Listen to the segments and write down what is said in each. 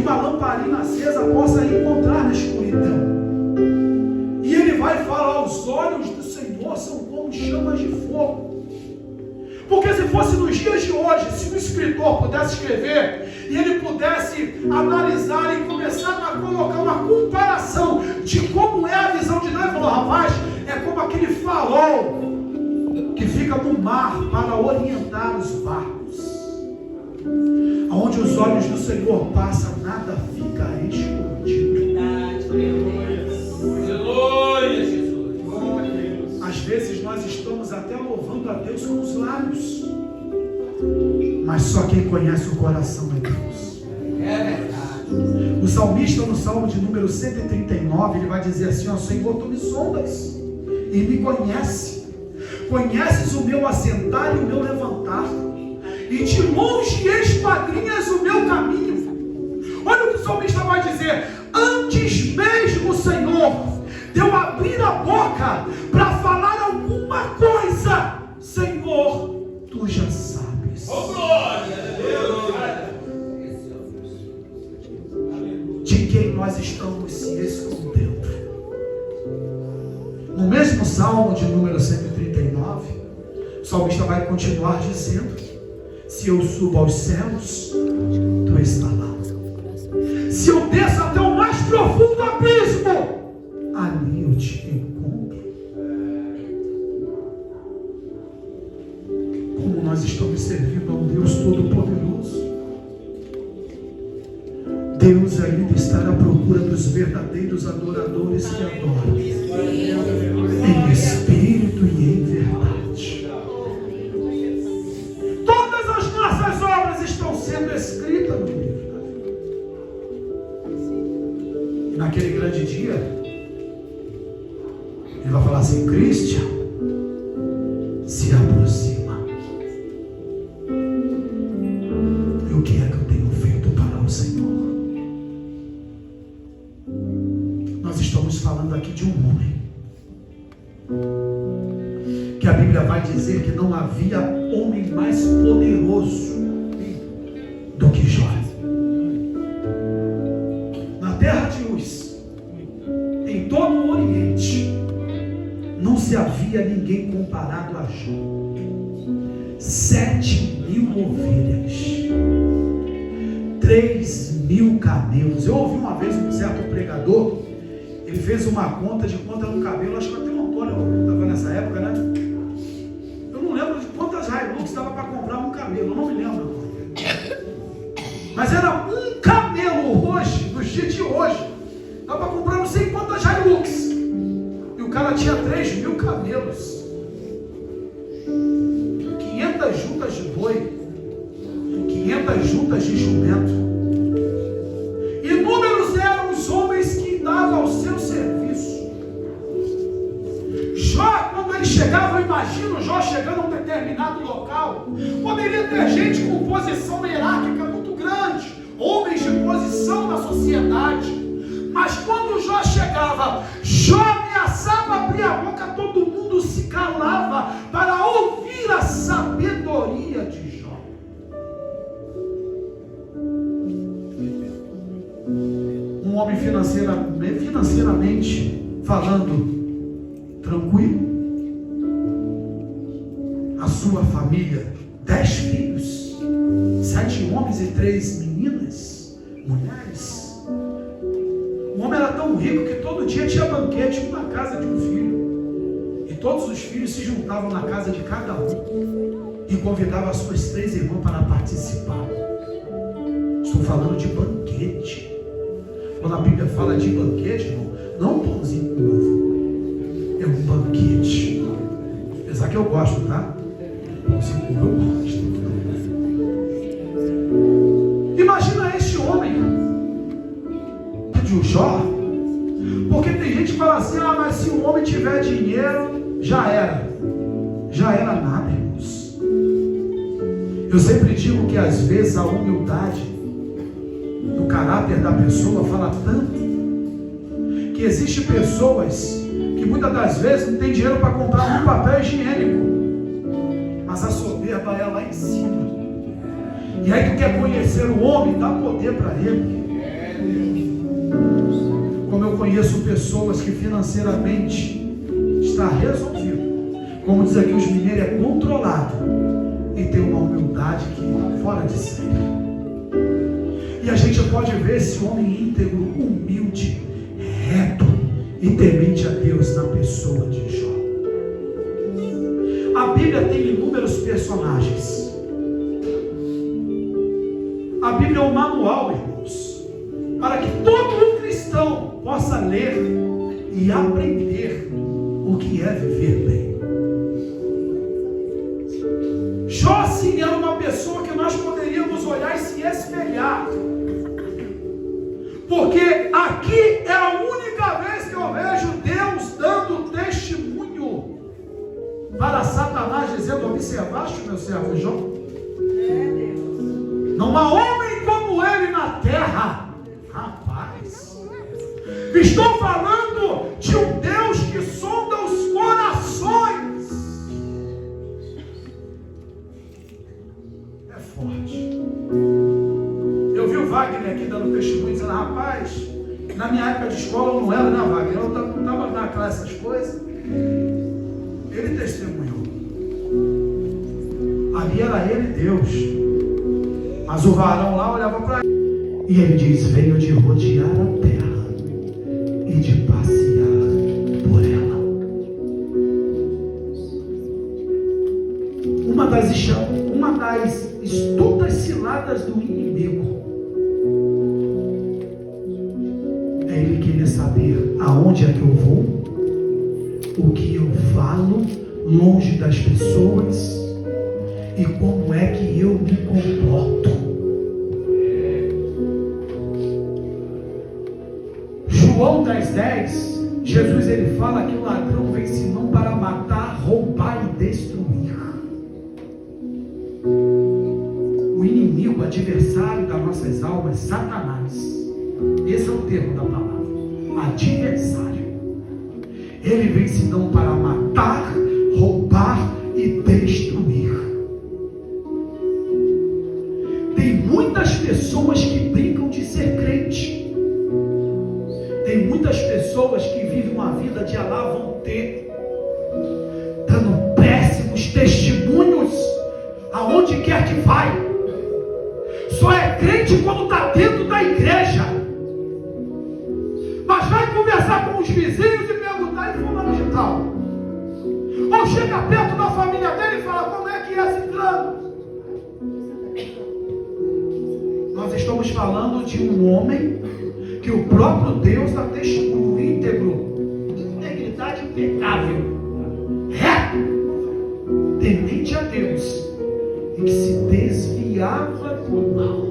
uma lamparina acesa possa encontrar na escuridão. E ele vai falar: os olhos do Senhor são como chamas de fogo. Porque se fosse nos dias de hoje, se um escritor pudesse escrever e ele pudesse analisar e começar a colocar uma comparação de como é a visão de Deus, ele falou: rapaz, é como aquele farol que fica no mar para orientar os barcos. Aonde os olhos do Senhor passam, nada fica escondido. Aleluia, Jesus. Às vezes nós estamos até louvando a Deus com os lábios, mas só quem conhece o coração é Deus. É verdade. O salmista, no Salmo de número 139, ele vai dizer assim: ó Senhor, tu me sondas e me conheces o meu assentar e o meu levantar, e de longe esquadrinhas o meu caminho. Olha o que o salmista vai dizer: antes mesmo, Senhor, de eu abrir a boca para falar alguma coisa, Senhor, tu já sabes. Oh, glória a Deus. De quem nós estamos se escondendo. No mesmo Salmo de número 139, o salmista vai continuar dizendo: se eu subo aos céus, tu está lá. Se eu desço até o mais profundo abismo, ali eu te encontro. Como nós estamos servindo a um Deus Todo-Poderoso. Deus ainda está à procura dos verdadeiros adoradores que adoram em espírito e em verdade. Todas as nossas obras estão sendo escritas no livro da vida. E naquele grande dia, ele vai falar assim: Cristian, se aproxima. E o que é que eu tenho feito para o Senhor? Nós estamos falando aqui de um homem que a Bíblia vai dizer que não havia homem mais poderoso do que Jó. Na terra de Uz, em todo o Oriente, não se havia ninguém comparado a Jó. 7.000 ovelhas, 3.000 camelos. Eu ouvi uma vez um certo pregador, ele fez uma conta de quanto era um camelo. Acho que até o Antônio estava nessa época, né? Eu não lembro de quantas Hilux estava para comprar um camelo, eu não me lembro. Mas era um camelo hoje, nos dias de hoje, estava para comprar não sei quantas Hilux. E o cara tinha 3.000 camelos, 500 juntas de boi, 500 juntas de jumento. Inúmeros eram os homens que davam ao seu serviço. Jó, quando ele chegava, eu imagino Jó chegando a um determinado local, poderia ter gente com posição hierárquica muito grande, homens de posição na sociedade. Mas quando Jó chegava, Jó ameaçava abrir a boca, todo mundo se calava para ouvir a sabedoria de Jó. Um homem financeiramente falando, tranquilo. A sua família, 10 filhos, 7 homens e 3 meninas, mulheres. O homem era tão rico que todo dia tinha banquete na casa de um filho. E todos os filhos se juntavam na casa de cada um e convidavam as suas 3 irmãs para participar. Estou falando de banquete. Quando a Bíblia fala de banquete, irmão, não um pãozinho com ovo, é um banquete. Apesar que eu gosto, tá? Pãozinho com ovo eu gosto. Imagina este homem de Jó, porque tem gente que fala assim: ah, mas se o homem tiver dinheiro, já era nada, irmãos. Eu sempre digo que às vezes a humildade do caráter da pessoa fala tanto, que existem pessoas que muitas das vezes não tem dinheiro para comprar um papel higiênico, mas a soberba é lá em cima. E aí tu quer conhecer o homem, dá poder para ele. Como eu conheço pessoas que financeiramente está resolvido, como diz aqui os mineiros, é controlado, e tem uma humildade que é fora de série. E a gente pode ver esse homem íntegro, humilde, reto e temente a Deus na pessoa de Jó. A Bíblia tem inúmeros personagens. A Bíblia é um manual, irmãos, para que todo cristão possa ler e aprender o que é viver bem. Jó, sim, era uma pessoa que nós poderíamos olhar e se espelhar, porque aqui é a única vez que eu vejo Deus dando testemunho para Satanás, dizendo: observaste o meu servo Jó? Não há homem como ele na terra. Rapaz, estou falando de um Deus que sonda os corações. É forte. Eu vi o Wagner aqui dando testemunho, dizendo: rapaz, na minha época de escola eu não era, né, Wagner? Eu não estava na classe, essas coisas. Ele testemunhou. Ali era ele e Deus. Mas o varão lá olhava para ele. E ele diz: venho de rodear a terra e de passear por ela. Uma das astutas ciladas do inimigo é ele querer saber aonde é que eu vou, o que eu falo longe das pessoas e como é que eu me comporto. João 10:10, Jesus ele fala que o ladrão vem senão para matar, roubar e destruir. O inimigo, adversário das nossas almas, Satanás, esse é o termo da palavra, adversário. Ele vem senão para matar, roubar e destruir. Tem muitas pessoas que brincam de ser crente. Tem muitas pessoas que vivem uma vida de alá vão ter, dando péssimos testemunhos aonde quer que vai. Só é crente quando está dentro da igreja, mas vai conversar com os vizinhos e perguntar: e fulano de tal? Ou chega perto da família dele e fala: como é que é esse plano? Nós estamos falando de um homem que o próprio Deus dá testemunho íntegro, integridade impecável, reto, temente a Deus, e que se desviava do mal.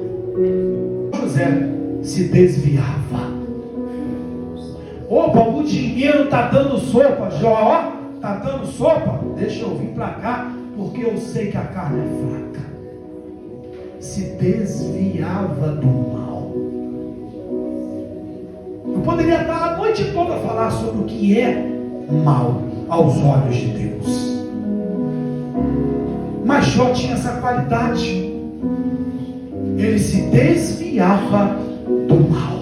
José se desviava. Opa, o dinheiro está dando sopa, Jó, está dando sopa? Deixa eu vir para cá, porque eu sei que a carne é fraca. Se desviava do mal. Eu poderia estar a noite toda a falar sobre o que é mal aos olhos de Deus, mas Jó tinha essa qualidade. Ele se desviava do mal.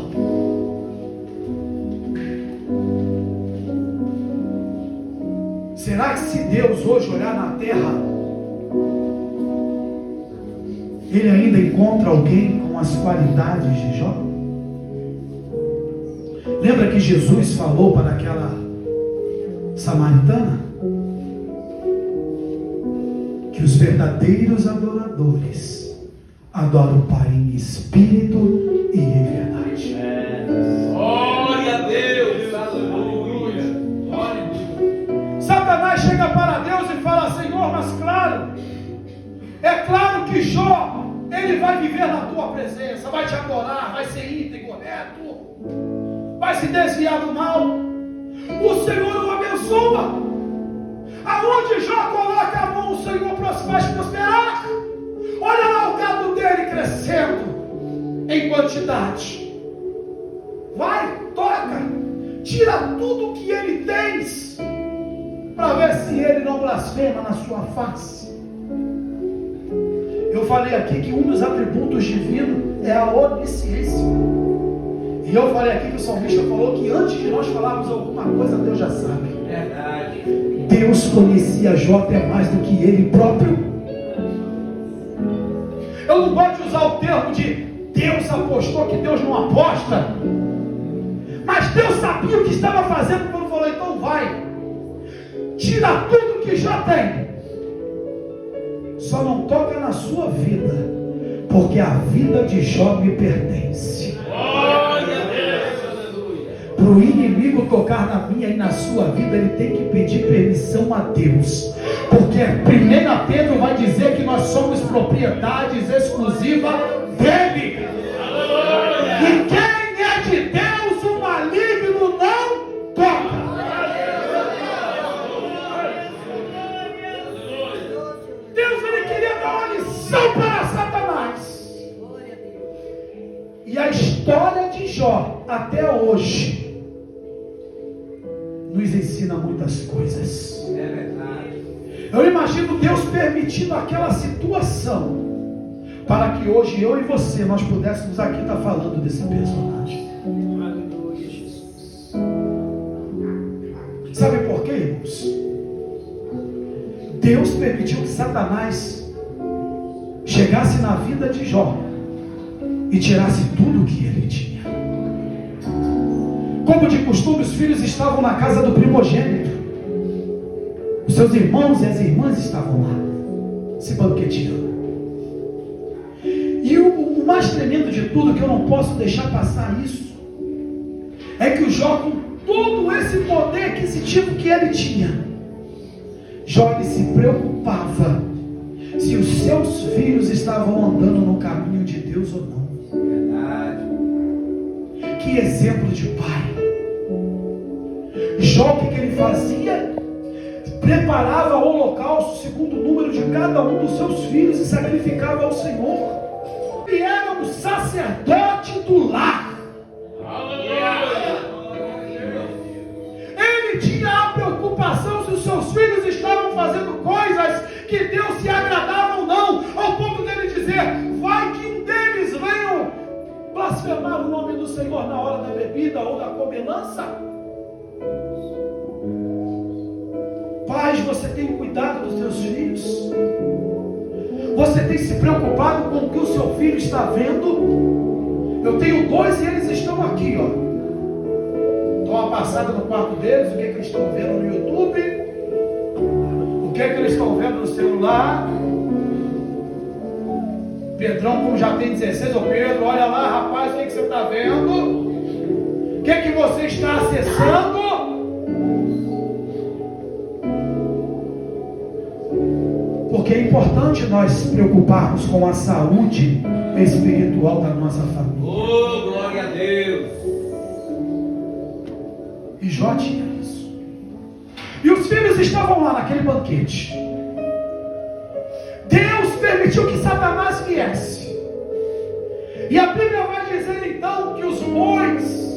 Será que se Deus hoje olhar na terra, Ele ainda encontra alguém com as qualidades de Jó? Lembra que Jesus falou para aquela samaritana que os verdadeiros adoradores adoram o Pai em espírito e em verdade. Glória a Deus, aleluia. Glória a Deus. Satanás chega para Deus e fala: Senhor, mas claro, é claro que Jó, ele vai viver na tua presença, vai te adorar, vai ser íntegro, reto, vai se desviar do mal. O Senhor o abençoa. Aonde Jó coloca a mão, o Senhor faz prosperar. Olha lá o gado dele crescendo em quantidade. Vai, toca, tira tudo que ele tem, para ver se ele não blasfema na sua face. Eu falei aqui que um dos atributos divinos é a onisciência. E eu falei aqui que o salmista falou que antes de nós falarmos alguma coisa, Deus já sabe. Verdade. Deus conhecia Jó até mais do que ele próprio. Eu não gosto de usar o termo de Deus apostou, que Deus não aposta. Mas Deus sabia o que estava fazendo quando falou, então vai. Tira tudo que Jó tem. Só não toca na sua vida, porque a vida de Jó me pertence. Para o inimigo tocar na minha e na sua vida, ele tem que pedir permissão a Deus. Porque 1 Pedro vai dizer que nós somos propriedades exclusivas dele. E quem é de Deus, o maligno não toca. Deus, ele queria dar uma lição para Satanás. E a história de Jó, até hoje, nos ensina muitas coisas. É verdade. Eu imagino Deus permitindo aquela situação para que hoje eu e você nós pudéssemos aqui estar falando desse personagem. Aleluia, Jesus. Sabe por quê, irmãos? Deus permitiu que Satanás chegasse na vida de Jó e tirasse tudo o que ele tinha. Como de costume, os filhos estavam na casa do primogênito. Os seus irmãos e as irmãs estavam lá, se banqueteando. E o mais tremendo de tudo, que eu não posso deixar passar isso, é que o Jó, com todo esse poder aquisitivo que ele tinha, Jó ele se preocupava se os seus filhos estavam andando no caminho de Deus ou não. Verdade. Que exemplo de pai. Jó, o que ele fazia? Preparava o holocausto segundo o número de cada um dos seus filhos e sacrificava ao Senhor. Ele era um sacerdote do lar. Ele tinha a preocupação se os seus filhos estavam fazendo coisas que Deus se agradava ou não, ao ponto dele dizer, vai que um deles venha blasfemar o nome do Senhor na hora da bebida ou da comilança. Pais, você tem cuidado dos seus filhos? Você tem se preocupado com o que o seu filho está vendo? Eu tenho 2 e eles estão aqui, ó. Dou uma passada no quarto deles, o que eles estão vendo no YouTube, o que eles estão vendo no celular. Pedrão, como já tem 16, ô Pedro, olha lá, rapaz, o que você está vendo? O que você está acessando? Porque é importante nós nos preocuparmos com a saúde espiritual da nossa família. Oh, glória a Deus. E Jó tinha isso. E os filhos estavam lá naquele banquete. Deus permitiu que Satanás viesse. E a Bíblia vai dizer então que os bois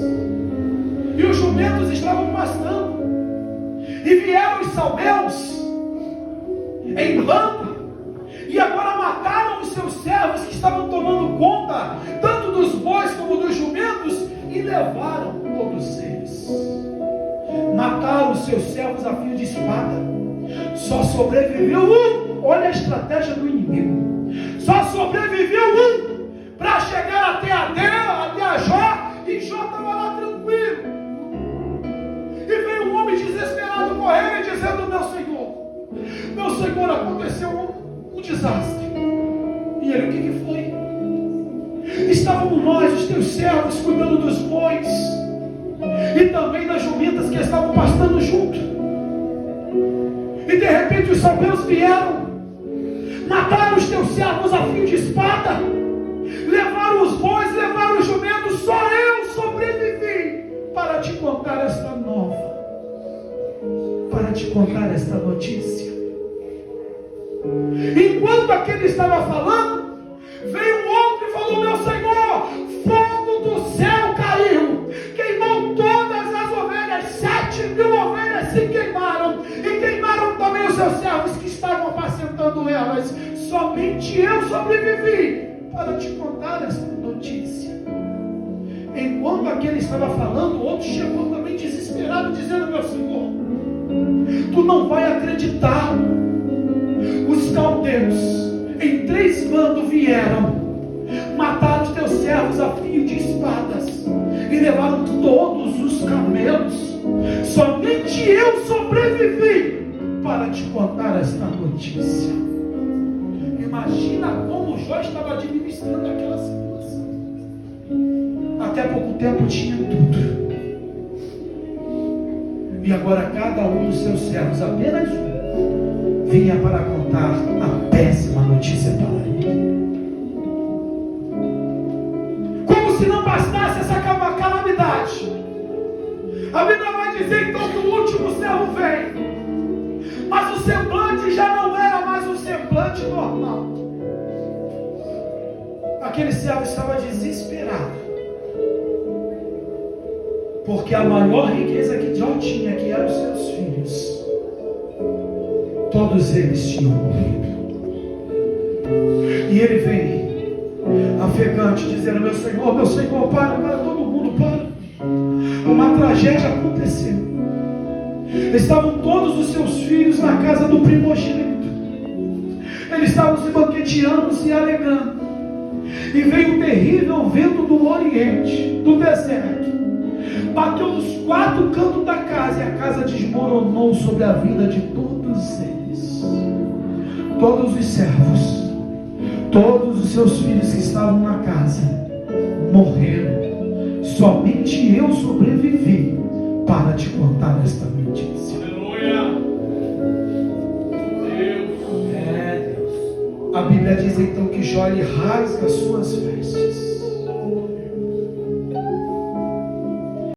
e os jumentos estavam pastando. E vieram os salmeus em bando, e agora mataram os seus servos que estavam tomando conta tanto dos bois como dos jumentos, e levaram todos eles. Mataram os seus servos a fio de espada. Só sobreviveu um. Olha a estratégia do inimigo. Só sobreviveu um para chegar até a Jó, e Jó estava lá tranquilo. E veio um homem desesperado correndo e dizendo, meu Senhor, aconteceu um desastre. E ele, o que foi? Estávamos nós, os teus servos, cuidando dos bois e também das jumentas que estavam pastando junto. E de repente os salmeus vieram, mataram os teus servos a fio de espada, levaram os bois, levaram os jumentos. Só eu sobrevivi para te contar esta nova, para te contar esta notícia. Enquanto aquele estava falando, veio um outro e falou, meu Senhor, fogo do céu caiu, queimou todas as ovelhas, 7.000 ovelhas se queimaram, e queimaram também os seus servos que estavam apacentando elas. Somente eu sobrevivi para te contar esta notícia. Enquanto que ele estava falando, outro chegou também desesperado, dizendo: meu Senhor, tu não vai acreditar. Os caldeus em 3 bandos vieram, mataram os teus servos a fio de espadas e levaram todos os camelos. Somente eu sobrevivi para te contar esta notícia. Imagina como Jó estava administrando aquela situação. Até pouco tempo tinha tudo, e agora cada um dos seus servos, apenas um, vinha para contar a péssima notícia para ele. Como se não bastasse essa calamidade, a Bíblia vai dizer então que o último servo vem, mas o semblante já não era mais um semblante normal. Aquele servo estava desesperado, porque a maior riqueza que Jó tinha, que eram os seus filhos, todos eles tinham morrido. E ele vem afegante, dizendo: meu Senhor, para todo mundo, para. Uma tragédia aconteceu. Estavam todos os seus filhos na casa do primogênito. Eles estavam se banqueteando, se alegrando. E veio um terrível vento do oriente, do deserto. Bateu nos 4 cantos da casa, e a casa desmoronou sobre a vida de todos eles. Todos os servos, todos os seus filhos que estavam na casa morreram. Somente eu sobrevivi para te contar esta notícia. Aleluia. Deus. A Bíblia diz então que Jó rasga suas vestes.